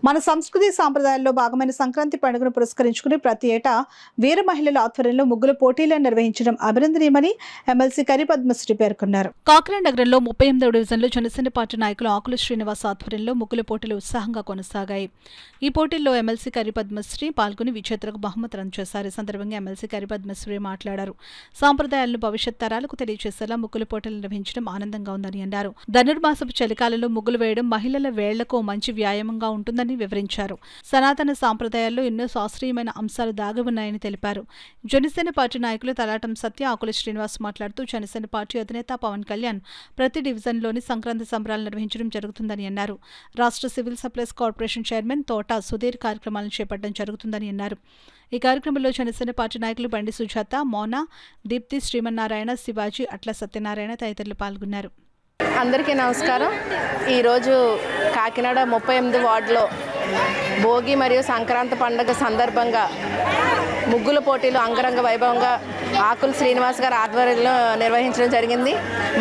మన సంస్కృతి సాంప్రదాయాల్లో భాగమైన సంక్రాంతి పండుగను పురస్కరించుకుని ప్రతి ఏటా వీర మహిళల ఆధ్వర్యంలో ముగ్గుల పోటీలను నిర్వహించడం అభినందనీయమని ఎమ్మెల్సీ కరి పద్మశ్రీ పేర్కొన్నారు. కాకినాడ నగరంలో 38వ డివిజన్లో జనసేన పార్టీ నాయకులు ఆకుల శ్రీనివాస్ ఆధ్వర్యంలో ముగ్గుల పోటీలు ఉత్సాహంగా కొనసాగాయి. ఈ పోటీల్లో ఎమ్మెల్సీ కరి పద్మశ్రీ పాల్గొని విజేతలకు బహుమతులు అందజేశారు. ఈ సందర్భంగా ఎమ్మెల్సీ కరి పద్మశ్రీ మాట్లాడారు. సాంప్రదాయాలను భవిష్యత్ తరాలకు తెలియజేసేలా ముగ్గుల పోటీలు నిర్వహించడం ఆనందంగా ఉందని అన్నారు. ధనుర్మాసపు చలికాలంలో ముగ్గులు వేయడం మహిళల వేళ్లకు మంచి వ్యాయామంగా ఉంటుందని వివరించారు. సనాతన సాంప్రదాయాల్లో ఎన్నో శాస్త్రీయమైన అంశాలు దాగి ఉన్నాయని తెలిపారు. జనసేన పార్టీ నాయకులు తలాటం సత్య, ఆకుల శ్రీనివాస్ మాట్లాడుతూ జనసేన పార్టీ అధినేత పవన్ కళ్యాణ్ ప్రతి డివిజన్లోని సంక్రాంతి సంబరాలు నిర్వహించడం జరుగుతుందని అన్నారు. రాష్ట్ర సివిల్ సప్లైస్ కార్పొరేషన్ చైర్మన్ తోట సుధీర్ కార్యక్రమాలను చేపట్టడం జరుగుతుందని అన్నారు. ఈ కార్యక్రమంలో జనసేన పార్టీ నాయకులు బండి సుజాత, మోనా, దీప్తి, శ్రీమన్నారాయణ, శివాజీ, అట్ల సత్యనారాయణ తదితరులు పాల్గొన్నారు. అందరికీ నమస్కారం. ఈరోజు కాకినాడ 38 వార్డులో భోగి మరియు సంక్రాంతి పండుగ సందర్భంగా ముగ్గుల పోటీలు అంగరంగ వైభవంగా ఆకుల శ్రీనివాస్ గారి ఆధ్వర్యంలో నిర్వహించడం జరిగింది.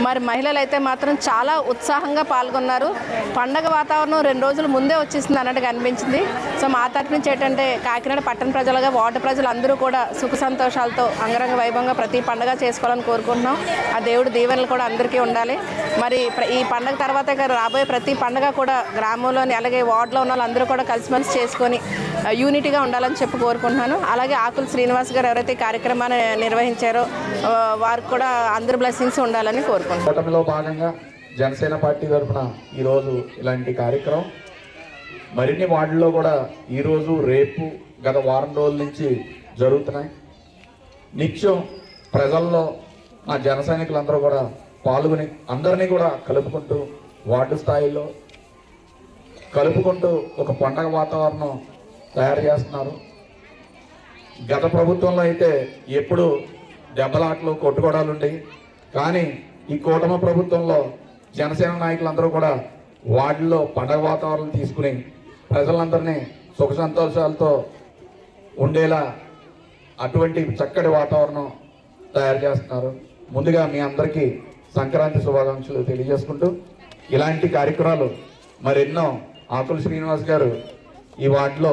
మరి మహిళలు అయితే మాత్రం చాలా ఉత్సాహంగా పాల్గొన్నారు. పండగ వాతావరణం 2 రోజుల ముందే వచ్చేసింది అన్నట్టుగా అనిపించింది. సో మా తరఫు నుంచి ఏంటంటే కాకినాడ పట్టణ ప్రజలుగా వార్డు ప్రజలందరూ కూడా సుఖ సంతోషాలతో అంగరంగ వైభవంగా ప్రతి పండుగ చేసుకోవాలని కోరుకుంటున్నాం. ఆ దేవుడి దీవెనలు కూడా అందరికీ ఉండాలి. మరి ఈ పండుగ తర్వాత రాబోయే ప్రతి పండుగ కూడా గ్రామంలోని అలాగే వార్డులో ఉన్న వాళ్ళందరూ కూడా కలిసిమెలిసి చేసుకొని యూనిటీగా ఉండాలని చెప్పి కోరుకుంటున్నాను. అలాగే ఆకుల శ్రీనివాస్ గారు ఎవరైతే కార్యక్రమాన్ని నిర్వహించారో వారికి కూడా అందరి బ్లెస్సింగ్స్ ఉండాలని కోరుకుంటున్నాను. కూటమిలో భాగంగా జనసేన పార్టీ తరఫున ఈరోజు ఇలాంటి కార్యక్రమం మరిన్ని వార్డుల్లో కూడా ఈరోజు రేపు గత వారం రోజుల నుంచి జరుగుతున్నాయి. నిత్యం ప్రజల్లో మా జన సైనికులందరూ కూడా పాల్గొని అందరినీ కూడా కలుపుకుంటూ వార్డు స్థాయిలో కలుపుకుంటూ ఒక పండగ వాతావరణం తయారు చేస్తున్నారు. గత ప్రభుత్వంలో అయితే ఎప్పుడు దెబ్బలాట్లు కొట్టుకోవడాలు ఉండేవి. కానీ ఈ కూటమి ప్రభుత్వంలో జనసేన నాయకులందరూ కూడా వార్డుల్లో పండగ వాతావరణం తీసుకుని ప్రజలందరినీ సుఖ సంతోషాలతో ఉండేలా అటువంటి చక్కటి వాతావరణం తయారు చేస్తున్నారు. ముందుగా మీ అందరికీ సంక్రాంతి శుభాకాంక్షలు తెలియజేసుకుంటూ ఇలాంటి కార్యక్రమాలు మరెన్నో ఆకుల శ్రీనివాస్ గారు ఈ వార్డులో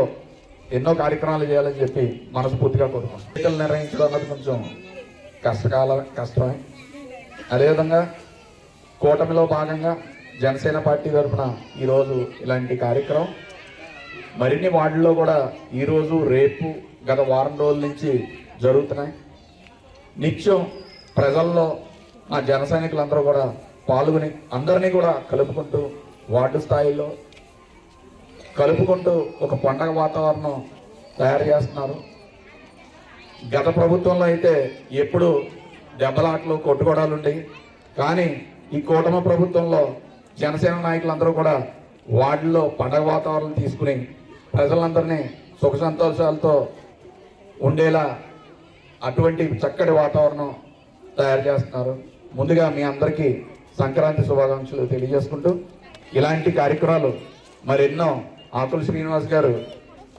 ఎన్నో కార్యక్రమాలు చేయాలని చెప్పి మనస్ఫూర్తిగా కోరుకుంటున్నాం. ఎన్నికలు నిర్వహించడం అన్నది కొంచెం కష్టమే. అదేవిధంగా కూటమిలో భాగంగా జనసేన పార్టీ తరఫున ఈరోజు ఇలాంటి కార్యక్రమం మరిన్ని వార్డుల్లో కూడా ఈరోజు రేపు గత వారం రోజుల నుంచి జరుగుతున్నాయి. నిత్యం ప్రజల్లో మా జన సైనికులందరూ కూడా పాల్గొని అందరినీ కూడా కలుపుకుంటూ వార్డు స్థాయిలో కలుపుకుంటూ ఒక పండగ వాతావరణం తయారు చేస్తున్నారు. గత ప్రభుత్వంలో అయితే ఎప్పుడు దెబ్బలాట్లు కొట్టుకోవడాలు ఉండేవి. కానీ ఈ కూటమి ప్రభుత్వంలో జనసేన నాయకులందరూ కూడా వార్డుల్లో పండగ వాతావరణం తీసుకుని ప్రజలందరినీ సుఖ సంతోషాలతో ఉండేలా అటువంటి చక్కటి వాతావరణం తయారు చేస్తున్నారు. ముందుగా మీ అందరికీ సంక్రాంతి శుభాకాంక్షలు తెలియజేసుకుంటూ ఇలాంటి కార్యక్రమాలు మరెన్నో ఆకుల శ్రీనివాస్ గారు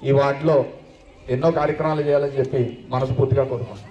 ఈ వార్డులో ఎన్నో కార్యక్రమాలు చేయాలని చెప్పి మనస్ఫూర్తిగా కోరుకుంటున్నాను.